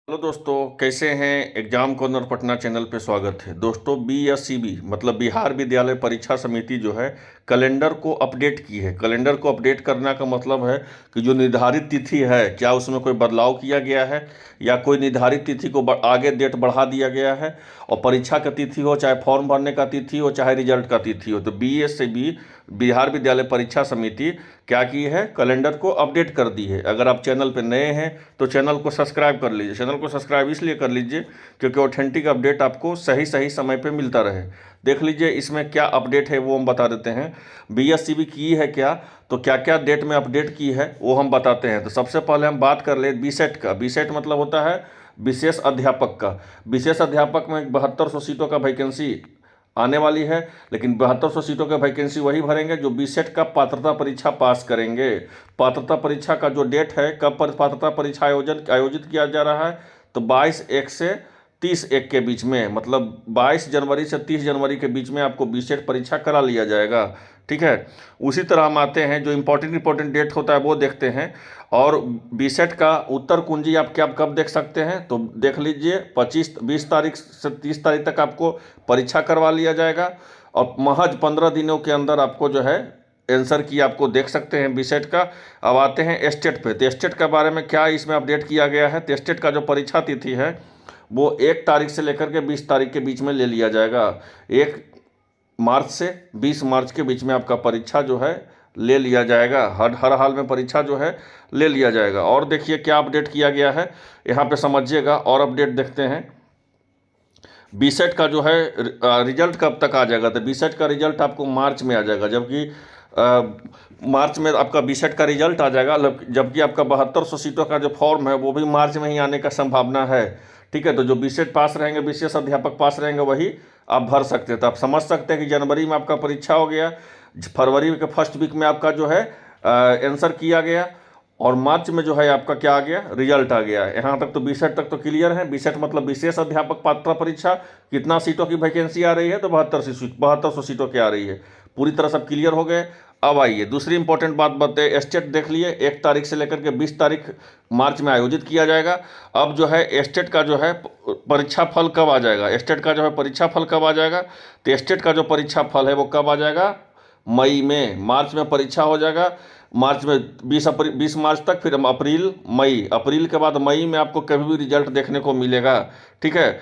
Hello दोस्तों, कैसे हैं। एग्जाम कॉर्नर पटना चैनल पे स्वागत है। दोस्तों, BSEB मतलब बिहार विद्यालय परीक्षा समिति जो है कैलेंडर को अपडेट की है। कैलेंडर को अपडेट करने का मतलब है कि जो निर्धारित तिथि है क्या उसमें कोई बदलाव किया गया है या कोई निर्धारित तिथि को आगे डेट बढ़ा दिया गया है। और परीक्षा का तिथि हो, चाहे फॉर्म भरने का तिथि हो, चाहे रिजल्ट का तिथि हो, तो BSEB बिहार विद्यालय परीक्षा समिति क्या की है, कैलेंडर को अपडेट कर दी है। अगर आप चैनल पर नए हैं तो चैनल को सब्सक्राइब कर लीजिए। चैनल को सब्सक्राइब इसलिए कर लीजिए क्योंकि ऑथेंटिक अपडेट आपको सही सही समय पे मिलता रहे। देख लीजिए इसमें क्या अपडेट है वो हम बता देते हैं। BSEB की है क्या, तो क्या क्या डेट में अपडेट की है वो हम बताते हैं। तो सबसे पहले हम बात कर ले बीसेट का। बीसेट मतलब होता है विशेष अध्यापक का। विशेष अध्यापक में 7200 सीटों का वैकेंसी आने वाली है, लेकिन 7200 सीटों का वैकेंसी वही भरेंगे जो बीसेट का पात्रता परीक्षा पास करेंगे। पात्रता परीक्षा का जो डेट है, कब पर पात्रता परीक्षा आयोजित किया जा रहा है, तो 22/1 से 30/1 के बीच में, मतलब 22 जनवरी से 30 जनवरी के बीच में आपको बीसेट परीक्षा करा लिया जाएगा। ठीक है। उसी तरह हम आते हैं, जो इंपॉर्टेंट डेट होता है वो देखते हैं। और बीसेट का उत्तर कुंजी आप क्या कब देख सकते हैं, तो देख लीजिए 20 तारीख से 30 तारीख तक आपको परीक्षा करवा लिया जाएगा और महज 15 दिनों के अंदर आपको जो है आंसर की आपको देख सकते हैं बीसेट का। अब आते हैं स्टेट पे। तो स्टेट के बारे में क्या इसमें अपडेट किया गया है, तो स्टेट का जो परीक्षा तिथि है वो 1 तारीख से लेकर के 20 तारीख के बीच में ले लिया जाएगा। 1 मार्च से 20 मार्च के बीच में आपका परीक्षा जो है ले लिया जाएगा। हर हाल में परीक्षा जो है ले लिया जाएगा। और देखिए क्या अपडेट किया गया है, यहाँ पे समझिएगा। और अपडेट देखते हैं। बीसेट का जो है रिजल्ट कब तक आ जाएगा, तो बीसेट का रिजल्ट आपको मार्च में आ जाएगा, जबकि मार्च में आपका बीसेट का रिजल्ट आ जाएगा। जबकि आपका 7200 सीटों का जो फॉर्म है वो भी मार्च में ही आने का संभावना है। ठीक है। तो जो बीसेट पास रहेंगे, विशेष अध्यापक पास रहेंगे, वही आप भर सकते हैं। तो आप समझ सकते हैं कि जनवरी में आपका परीक्षा हो गया, फरवरी के फर्स्ट वीक में आपका जो है आंसर किया गया, और मार्च में जो है आपका क्या आ गया, रिजल्ट आ गया। यहाँ तक तो बीसेट तक तो क्लियर है। बीसेट मतलब विशेष अध्यापक पात्रता परीक्षा। कितना सीटों की वैकेंसी आ रही है, तो 7200 सीटों की आ रही है। पूरी तरह सब क्लियर हो गए। अब आइए दूसरी इंपॉर्टेंट बात बताए। स्टेट देख लिए 1 तारीख से लेकर के 20 तारीख मार्च में आयोजित किया जाएगा। अब जो है स्टेट का जो है परीक्षा फल कब आ जाएगा, स्टेट का जो है परीक्षा फल कब आ जाएगा, तो स्टेट का जो परीक्षा फल है वो कब आ जाएगा, मई में। मार्च में परीक्षा हो जाएगा, मार्च में 20 मार्च तक, फिर अप्रैल के बाद मई में आपको कभी भी रिजल्ट देखने को मिलेगा। ठीक है।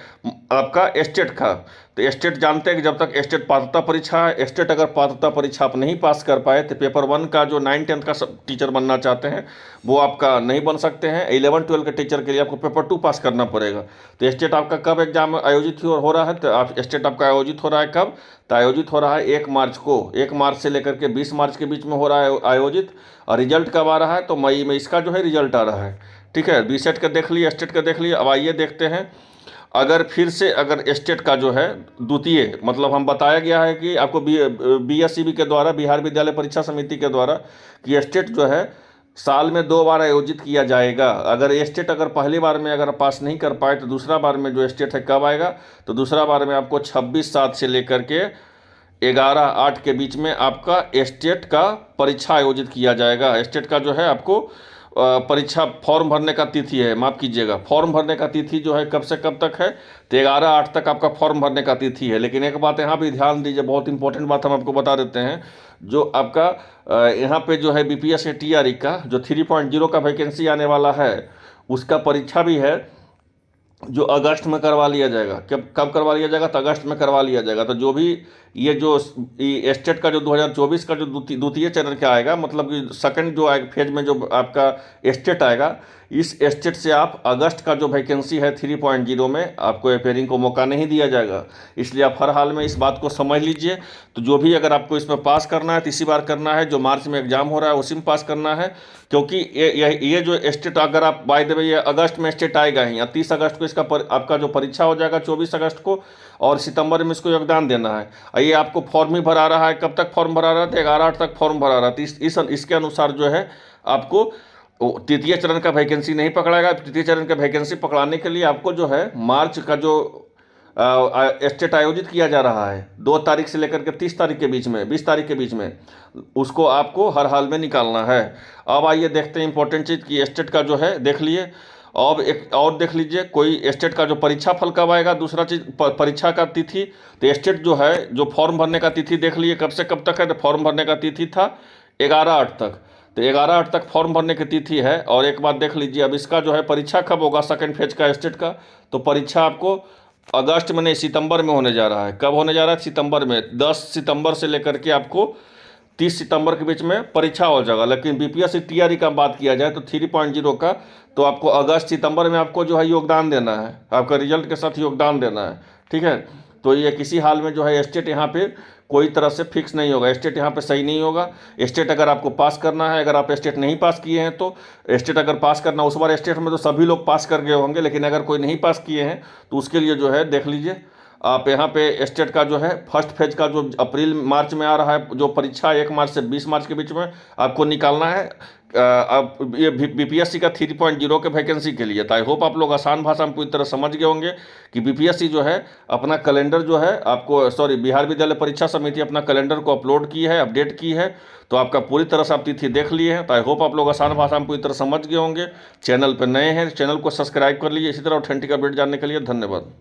आपका स्टेट का, तो स्टेट जानते हैं कि जब तक स्टेट पात्रता परीक्षा है, स्टेट अगर पात्रता परीक्षा आप नहीं पास कर पाए तो पेपर 1 का जो 9-10 का टीचर बनना चाहते हैं वो आपका नहीं बन सकते हैं। 11-12 के टीचर के लिए आपको पेपर 2 पास करना पड़ेगा। तो स्टेट आपका कब एग्जाम आयोजित हो रहा है, तो आप स्टेट आपका आयोजित हो रहा है कब, तो आयोजित हो रहा है 1 मार्च को। 1 मार्च से लेकर के 20 मार्च के बीच में हो रहा है आयोजित। और रिजल्ट कब आ रहा है, तो मई में इसका जो है रिजल्ट आ रहा है। ठीक है। बीसेट का देख लिए, स्टेट का देख लिए। अब आइए देखते हैं, अगर फिर से अगर स्टेट का जो है द्वितीय, मतलब हम बताया गया है कि आपको BSEB के द्वारा, बिहार विद्यालय परीक्षा समिति के द्वारा, कि स्टेट जो है साल में 2 बार आयोजित किया जाएगा। अगर स्टेट अगर पहली बार में अगर पास नहीं कर पाए तो दूसरा बार में जो स्टेट है कब आएगा, तो दूसरा बार में आपको 26/7 से लेकर के 11/8 के बीच में आपका स्टेट का परीक्षा आयोजित किया जाएगा। स्टेट का जो है आपको परीक्षा फॉर्म भरने का तिथि है, माफ़ कीजिएगा, फॉर्म भरने का तिथि जो है कब से कब तक है, तो 11/8 तक आपका फॉर्म भरने का तिथि है। लेकिन एक बात यहाँ भी ध्यान दीजिए, बहुत इंपॉर्टेंट बात हम आपको बता देते हैं। जो आपका यहाँ पे जो है BPS TRE का जो 3.0 का वैकेंसी आने वाला है, उसका परीक्षा भी है जो अगस्त में करवा लिया जाएगा। कब करवा लिया जाएगा, तो अगस्त में करवा लिया जाएगा। तो जो भी ये जो स्टेट का जो 2024 का जो द्वितीय चरण क्या आएगा, मतलब कि सेकंड जो फेज में जो आपका स्टेट आएगा, इस स्टेट से आप अगस्त का जो वैकेंसी है 3.0 में आपको अपेयरिंग को मौका नहीं दिया जाएगा। इसलिए आप हर हाल में इस बात को समझ लीजिए। तो जो भी अगर आपको इसमें पास करना है तो इसी बार करना है, जो मार्च में एग्जाम हो रहा है उसी में पास करना है। क्योंकि ये जो स्टेट, अगर आप बाय द वे ये अगस्त में स्टेट आएगा ही, या 30 अगस्त को इसका आपका जो परीक्षा हो जाएगा 24 अगस्त को, और सितंबर में इसको योगदान देना है। ये आपको फॉर्म ही भरा रहा है, कब तक फॉर्म भरा रहा है, तो 11/8 तक फॉर्म भरा रहा है। तो इसके अनुसार जो है आपको तृतीय चरण का वैकेंसी नहीं पकड़ाएगा। तृतीय चरण का वैकेंसी पकड़ाने के लिए आपको जो है मार्च का जो स्टेट आयोजित किया जा रहा है 2 तारीख से लेकर के 30 तारीख के बीच में, 20 तारीख के बीच में, उसको आपको हर हाल में निकालना है। अब आइए देखते हैं इंपॉर्टेंट चीज़ की स्टेट का जो है देख लिए। अब एक और देख लीजिए, कोई स्टेट का जो परीक्षा फल कब आएगा, दूसरा चीज़ परीक्षा का तिथि। तो स्टेट जो है, जो फॉर्म भरने का तिथि देख लिए कब से कब तक है, तो फॉर्म भरने का तिथि था 11/8 तक। तो 11/8 तक फॉर्म भरने की तिथि है। और एक बात देख लीजिए, अब इसका जो है परीक्षा कब होगा सेकंड फेज का स्टेट का, तो परीक्षा आपको अगस्त में नहीं, सितंबर में होने जा रहा है। कब होने जा रहा है, सितंबर में। 10 सितंबर से लेकर के आपको 30 सितंबर के बीच में परीक्षा हो जाएगा। लेकिन बीपीएससी टीआरई का बात किया जाए तो 3.0 का, तो आपको अगस्त सितंबर में आपको जो है योगदान देना है, आपका रिजल्ट के साथ योगदान देना है, ठीक है। तो ये किसी हाल में जो है स्टेट यहाँ पे कोई तरह से फिक्स नहीं होगा, स्टेट यहाँ पे सही नहीं होगा। स्टेट अगर आपको पास करना है, अगर आप स्टेट नहीं पास किए हैं तो स्टेट अगर पास करना, उस बार स्टेट में तो सभी लोग पास कर गए होंगे, लेकिन अगर कोई नहीं पास किए हैं तो उसके लिए जो है देख लीजिए, आप यहाँ पे स्टेट का जो है फर्स्ट फेज का जो अप्रैल मार्च में आ रहा है, जो परीक्षा 1 मार्च से 20 मार्च के बीच में आपको निकालना है। अब ये बीपीएससी का 3.0 के वैकेंसी के लिए। तो आई होप आप लोग आसान भाषा में पूरी तरह समझ गए होंगे कि बीपीएससी जो है अपना कैलेंडर जो है आपको, सॉरी, बिहार विद्यालय परीक्षा समिति अपना कैलेंडर को अपलोड की है, अपडेट की है। तो आपका पूरी तरह से आप तिथि देख लिए हैं। तो आई होप आप लोग आसान भाषा में पूरी तरह समझ गए होंगे। चैनल पर नए हैं, चैनल को सब्सक्राइब कर लीजिए। इसी तरह ऑथेंटिक अपडेट जानने के लिए धन्यवाद।